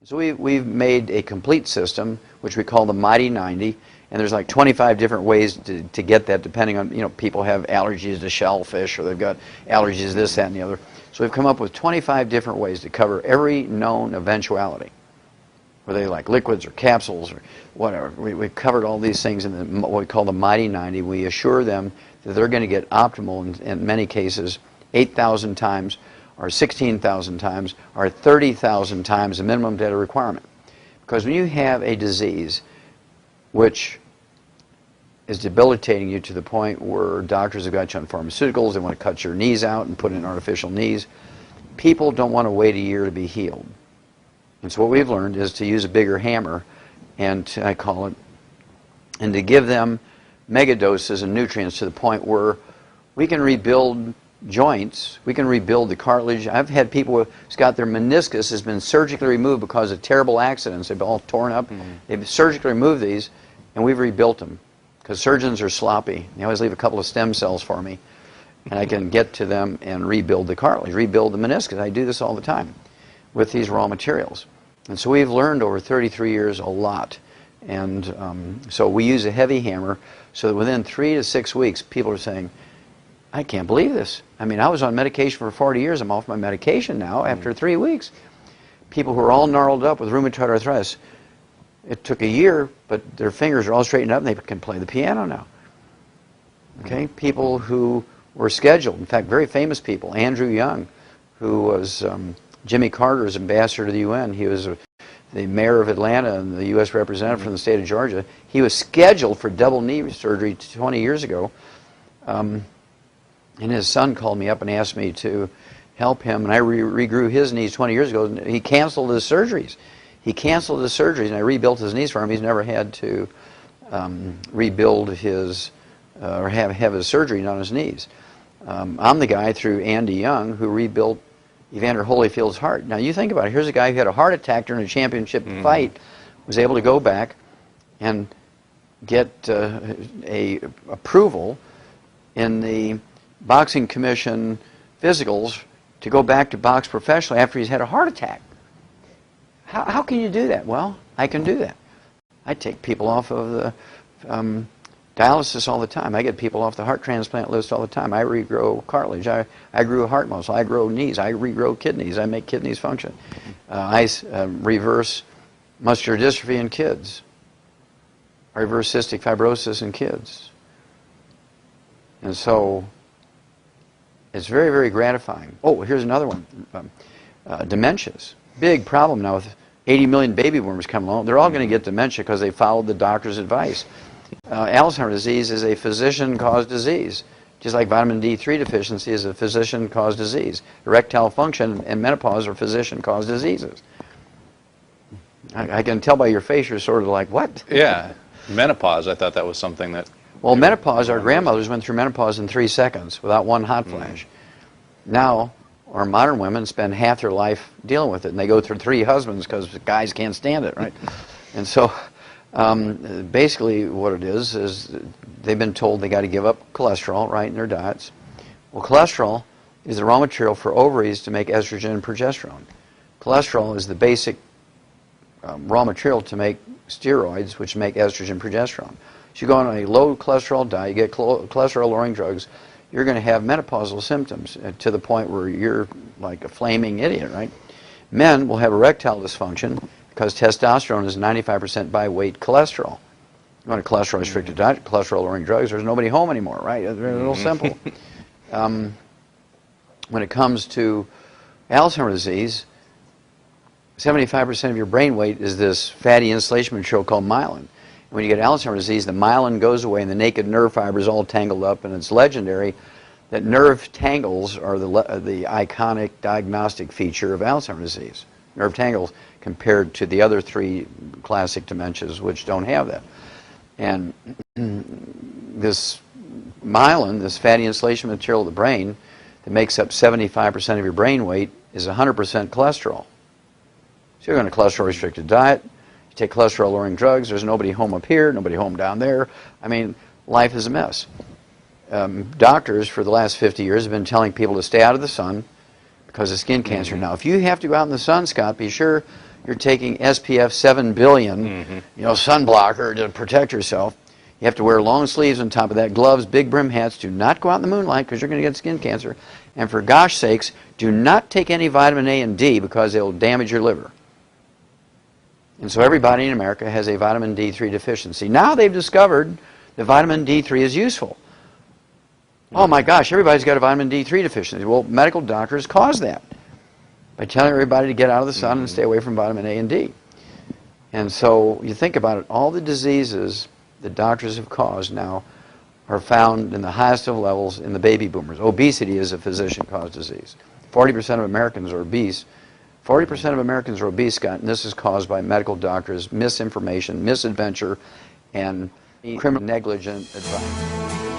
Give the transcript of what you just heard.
So we've made a complete system, which we call the Mighty 90, and there's like 25 different ways to get that, depending on, people have allergies to shellfish, or they've got allergies to this, that, and the other. So we've come up with 25 different ways to cover every known eventuality, whether they like liquids or capsules or whatever. We've covered all these things in what we call the Mighty 90. We assure them that they're going to get optimal in many cases 8,000 times, or 16,000 times, or 30,000 times the minimum data requirement. Because when you have a disease which is debilitating you to the point where doctors have got you on pharmaceuticals, they want to cut your knees out and put in artificial knees, people don't want to wait a year to be healed. And so what we've learned is to use a bigger hammer, and I call it, and to give them mega doses of nutrients to the point where we can rebuild joints, we can rebuild the cartilage. I've had people who's got their meniscus has been surgically removed because of terrible accidents. They've been all torn up. They've surgically removed these, and we've rebuilt them because surgeons are sloppy. They always leave a couple of stem cells for me, and I can get to them and rebuild the cartilage, rebuild the meniscus. I do this all the time with these raw materials. And so we've learned over 33 years a lot. And so we use a heavy hammer so that within 3 to 6 weeks, people are saying, I can't believe this. I mean, I was on medication for 40 years. I'm off my medication now after 3 weeks. People who are all gnarled up with rheumatoid arthritis, it took a year, but their fingers are all straightened up and they can play the piano now. Okay? People who were scheduled, in fact, very famous people. Andrew Young, who was Jimmy Carter's ambassador to the UN. He was the mayor of Atlanta and the U.S. representative from the state of Georgia. He was scheduled for double knee surgery 20 years ago. And his son called me up and asked me to help him, and I regrew his knees 20 years ago. And he canceled his surgeries. He canceled his surgeries, and I rebuilt his knees for him. He's never had to rebuild his, or have his surgery on his knees. I'm the guy through Andy Young who rebuilt Evander Holyfield's heart. Now you think about it. Here's a guy who had a heart attack during a championship fight, was able to go back and get a approval in the Boxing Commission physicals to go back to box professionally after he's had a heart attack. How can you do that? Well, I can do that. I take people off of the dialysis all the time. I get people off the heart transplant list all the time. I regrow cartilage. I grew heart muscle. I grow knees. I regrow kidneys. I make kidneys function. I reverse muscular dystrophy in kids. I reverse cystic fibrosis in kids. And so it's very, very gratifying. Oh, here's another one. Dementias. Big problem now with 80 million baby boomers coming along. They're all going to get dementia because they followed the doctor's advice. Alzheimer's disease is a physician-caused disease, just like vitamin D3 deficiency is a physician-caused disease. Erectile function and menopause are physician-caused diseases. I can tell by your face you're sort of like, what? Yeah. Menopause, I thought that was something that... Well, menopause, our grandmothers went through menopause in 3 seconds without one hot flash. Now, our modern women spend half their life dealing with it, and they go through 3 husbands because guys can't stand it, right? And so, basically what it is they've been told they got to give up cholesterol, right, in their diets. Well, cholesterol is the raw material for ovaries to make estrogen and progesterone. Cholesterol is the basic raw material to make steroids, which make estrogen and progesterone. So you go on a low cholesterol diet, you get cholesterol-lowering drugs, you're going to have menopausal symptoms to the point where you're like a flaming idiot, right? Men will have erectile dysfunction because testosterone is 95% by weight cholesterol. You want a cholesterol-restricted diet, cholesterol-lowering drugs, there's nobody home anymore, right? It's real simple. When it comes to Alzheimer's disease, 75% of your brain weight is this fatty insulation material called myelin. When you get Alzheimer's disease, the myelin goes away and the naked nerve fibers all tangled up, and it's legendary that nerve tangles are the iconic diagnostic feature of Alzheimer's disease. Nerve tangles compared to the other 3 classic dementias which don't have that. And this myelin, this fatty insulation material of the brain that makes up 75% of your brain weight, is 100% cholesterol. So you're on a cholesterol-restricted diet, you take cholesterol-lowering drugs, there's nobody home up here, nobody home down there. I mean, life is a mess. Doctors for the last 50 years have been telling people to stay out of the sun because of skin cancer. Now, if you have to go out in the sun, Scott, be sure you're taking SPF 7 billion, sun blocker to protect yourself. You have to wear long sleeves on top of that, gloves, big brim hats. Do not go out in the moonlight because you're going to get skin cancer. And for gosh sakes, do not take any vitamin A and D because they'll damage your liver. And so everybody in America has a vitamin D3 deficiency. Now they've discovered that vitamin D3 is useful. Oh my gosh, everybody's got a vitamin D3 deficiency. Well, medical doctors cause that by telling everybody to get out of the sun and stay away from vitamin A and D. And so you think about it, all the diseases that doctors have caused now are found in the highest of levels in the baby boomers. Obesity is a physician-caused disease. 40% of Americans are obese. 40% of Americans are obese, Scott, and this is caused by medical doctors' misinformation, misadventure, and criminal negligent advice.